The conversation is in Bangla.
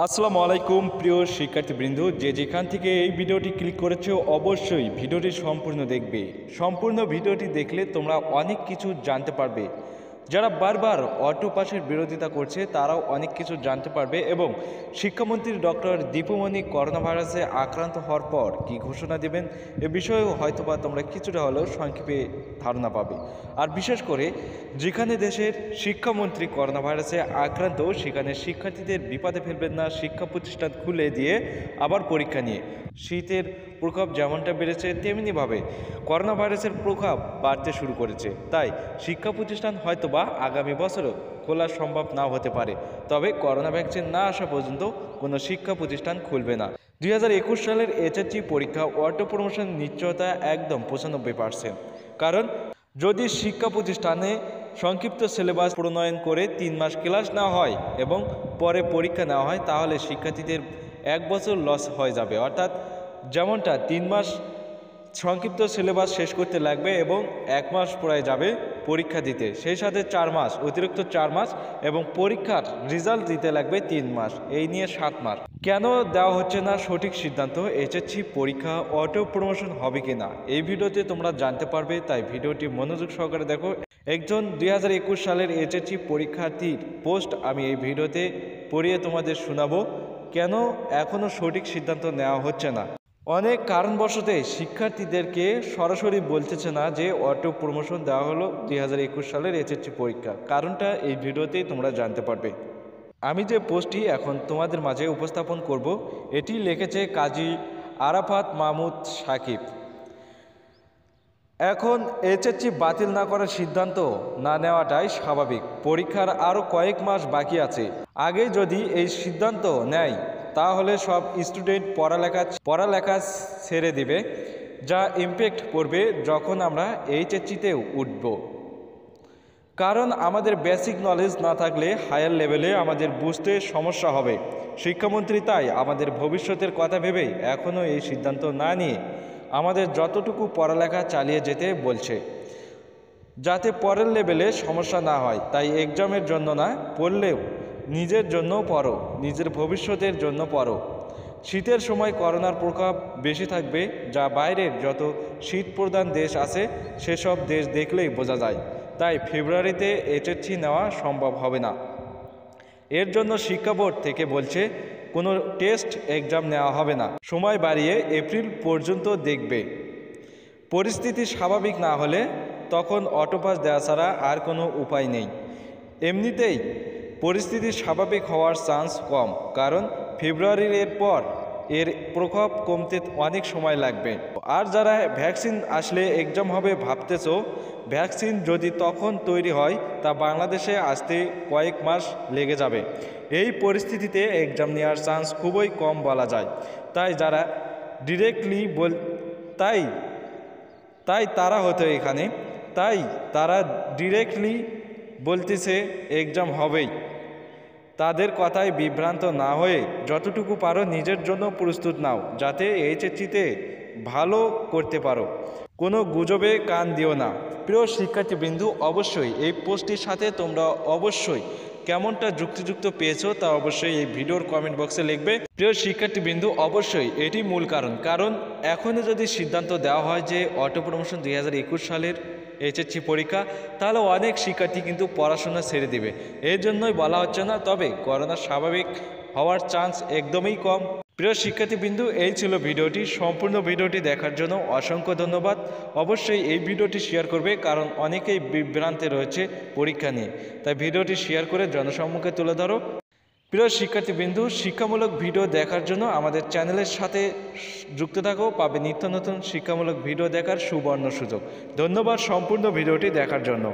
আসসালামু আলাইকুম প্রিয় শিক্ষার্থীবৃন্দ, যে যেখান থেকে এই ভিডিওটি ক্লিক করেছো অবশ্যই ভিডিওটি সম্পূর্ণ দেখবে। সম্পূর্ণ ভিডিওটি দেখলে তোমরা অনেক কিছু জানতে পারবে। যারা বারবার অটো পাসের বিরোধিতা করছে তারাও অনেক কিছু জানতে পারবে এবং শিক্ষামন্ত্রী ডক্টর দীপুমণি করোনা ভাইরাসে আক্রান্ত হওয়ার পর কী ঘোষণা দেবেন এ বিষয়েও হয়তোবা তোমরা কিছুটা হলেও সংক্ষেপে ধারণা পাবে। আর বিশেষ করে যেখানে দেশের শিক্ষামন্ত্রী করোনা ভাইরাসে আক্রান্ত সেখানে শিক্ষার্থীদের বিপদে ফেলবেন না, শিক্ষা প্রতিষ্ঠান খুলে দিয়ে আবার পরীক্ষা নিয়ে। শীতের প্রকোপ যেমনটা বেড়েছে তেমনিভাবে করোনা ভাইরাসের প্রকোপ বাড়তে শুরু করেছে। তাই শিক্ষা প্রতিষ্ঠান হয়তোবা আগামী বছরও খোলা সম্ভব নাও হতে পারে, তবে করোনা ভ্যাকসিন না আসা পর্যন্ত কোনো শিক্ষা প্রতিষ্ঠান খুলবে না। 2021 সালের এইচএসসি পরীক্ষা অটো প্রমোশন নিশ্চয়তা একদম 95%। কারণ যদি শিক্ষা প্রতিষ্ঠানে সংক্ষিপ্ত সিলেবাস প্রণয়ন করে 3 মাস ক্লাস নেওয়া হয় এবং পরে পরীক্ষা নেওয়া হয় তাহলে শিক্ষার্থীদের 1 বছর লস হয়ে যাবে। অর্থাৎ যেমনটা 3 মাস সংক্ষিপ্ত সিলেবাস শেষ করতে লাগবে এবং 1 মাস পড়ে যাবে পরীক্ষা দিতে, সেই সাথে 4 মাস অতিরিক্ত 4 মাস এবং পরীক্ষার রেজাল্ট দিতে লাগবে 3 মাস, এই নিয়ে 7 মাস। কেন দেওয়া হচ্ছে না সঠিক সিদ্ধান্ত? এইচএসসি পরীক্ষা অটো প্রমোশন হবে কি না এই ভিডিওতে তোমরা জানতে পারবে, তাই ভিডিওটি মনোযোগ সহকারে দেখো। একজন 2021 সালের এইচএসসি পরীক্ষার্থীর পোস্ট আমি এই ভিডিওতে পড়িয়ে তোমাদের শোনাবো কেন এখনও সঠিক সিদ্ধান্ত নেওয়া হচ্ছে না। অনেক কারণবশতে শিক্ষার্থীদেরকে সরাসরি বলতেছে না যে অটো প্রমোশন দেওয়া হলো 2021 সালের এইচএসসি পরীক্ষা। কারণটা এই ভিডিওতেই তোমরা জানতে পারবে। আমি যে পোস্টটি এখন তোমাদের মাঝে উপস্থাপন করব এটি লিখেছে কাজী আরাফাত মাহমুদ সাকিব। এখন এইচএসসি বাতিল না করার সিদ্ধান্ত না নেওয়াটাই স্বাভাবিক। পরীক্ষার আরও কয়েক মাস বাকি আছে। আগে যদি এই সিদ্ধান্ত নেয় তাহলে সব স্টুডেন্ট পড়ালেখা ছেড়ে দিবে, যা ইমপ্যাক্ট পড়বে যখন আমরা এইচএসসিতেও উঠব। কারণ আমাদের বেসিক নলেজ না থাকলে হায়ার লেভেলে আমাদের বুঝতে সমস্যা হবে। শিক্ষামন্ত্রী তাই আমাদের ভবিষ্যতের কথা ভেবে এখনও এই সিদ্ধান্ত না নিয়ে আমাদের যতটুকু পড়ালেখা চালিয়ে যেতে বলছে, যাতে পরের লেভেলে সমস্যা না হয়। তাই এক্সামের জন্য না পড়লেও নিজের জন্য পড়ো, নিজের ভবিষ্যতের জন্য পড়ো। শীতের সময় করোনার প্রকোপ বেশি থাকবে, যা বাইরের যত শীতপ্রধান দেশ আছে সেসব দেশ দেখলেই বোঝা যায়। তাই ফেব্রুয়ারিতে এইচএসসি নেওয়া সম্ভব হবে না। এর জন্য শিক্ষা বোর্ড থেকে বলছে কোনো টেস্ট এক্সাম নেওয়া হবে না, সময় বাড়িয়ে এপ্রিল পর্যন্ত দেখবে। পরিস্থিতি স্বাভাবিক না হলে তখন অটো পাস দেওয়া ছাড়া আর কোনো উপায় নেই। এমনিতেই পরিস্থিতি স্বাভাবিক হওয়ার চান্স কম, কারণ ফেব্রুয়ারির পর এর প্রকোপ কমতে অনেক সময় লাগবে। আর যারা ভ্যাকসিন আসলে এক্সাম হবে ভাবতেছো, ভ্যাকসিন যদি তখন তৈরি হয় তা বাংলাদেশে আসতে কয়েক মাস লেগে যাবে। এই পরিস্থিতিতে এক্সাম নেওয়ার চান্স খুবই কম বলা যায়। তাই যারা ডিরেক্টলি তারা ডিরেক্টলি বলতেছে এক্সাম হবেই, তাদের কথায় বিভ্রান্ত না হয়ে যতটুকু পারো নিজের জন্য প্রস্তুত নাও, যাতে এইচএসসিতে ভালো করতে পারো। কোনো গুজবে কান দিও না। প্রিয় শিক্ষার্থীবৃন্দু, অবশ্যই এই পোস্টটির সাথে তোমরা অবশ্যই কেমনটা যুক্তিযুক্ত পেয়েছো তা অবশ্যই এই ভিডিওর কমেন্ট বক্সে লিখবে। প্রিয় শিক্ষার্থীবৃন্দু, অবশ্যই এটি মূল কারণ এখনই যদি সিদ্ধান্ত দেওয়া হয় যে অটো প্রমোশন 2021 সালের এইচএসসি পরীক্ষা, তাহলে অনেক শিক্ষার্থী কিন্তু পড়াশোনা ছেড়ে দেবে। এর জন্যই বলা হচ্ছে না, তবে করোনা স্বাভাবিক হওয়ার চান্স একদমই কম। প্রিয় শিক্ষার্থীবৃন্দু, এই ছিল ভিডিওটি। সম্পূর্ণ ভিডিওটি দেখার জন্য অসংখ্য ধন্যবাদ। অবশ্যই এই ভিডিওটি শেয়ার করবে, কারণ অনেকেই বিভ্রান্তে রয়েছে পরীক্ষা নিয়ে। তাই ভিডিওটি শেয়ার করে জনসম্মুখে তুলে ধরো। প্রিয় শিক্ষার্থীবৃন্দু, শিক্ষামূলক ভিডিও দেখার জন্য আমাদের চ্যানেলের সাথে যুক্ত থাকো, পাবে নিত্য নতুন শিক্ষামূলক ভিডিও দেখার সুবর্ণ সুযোগ। ধন্যবাদ সম্পূর্ণ ভিডিওটি দেখার জন্য।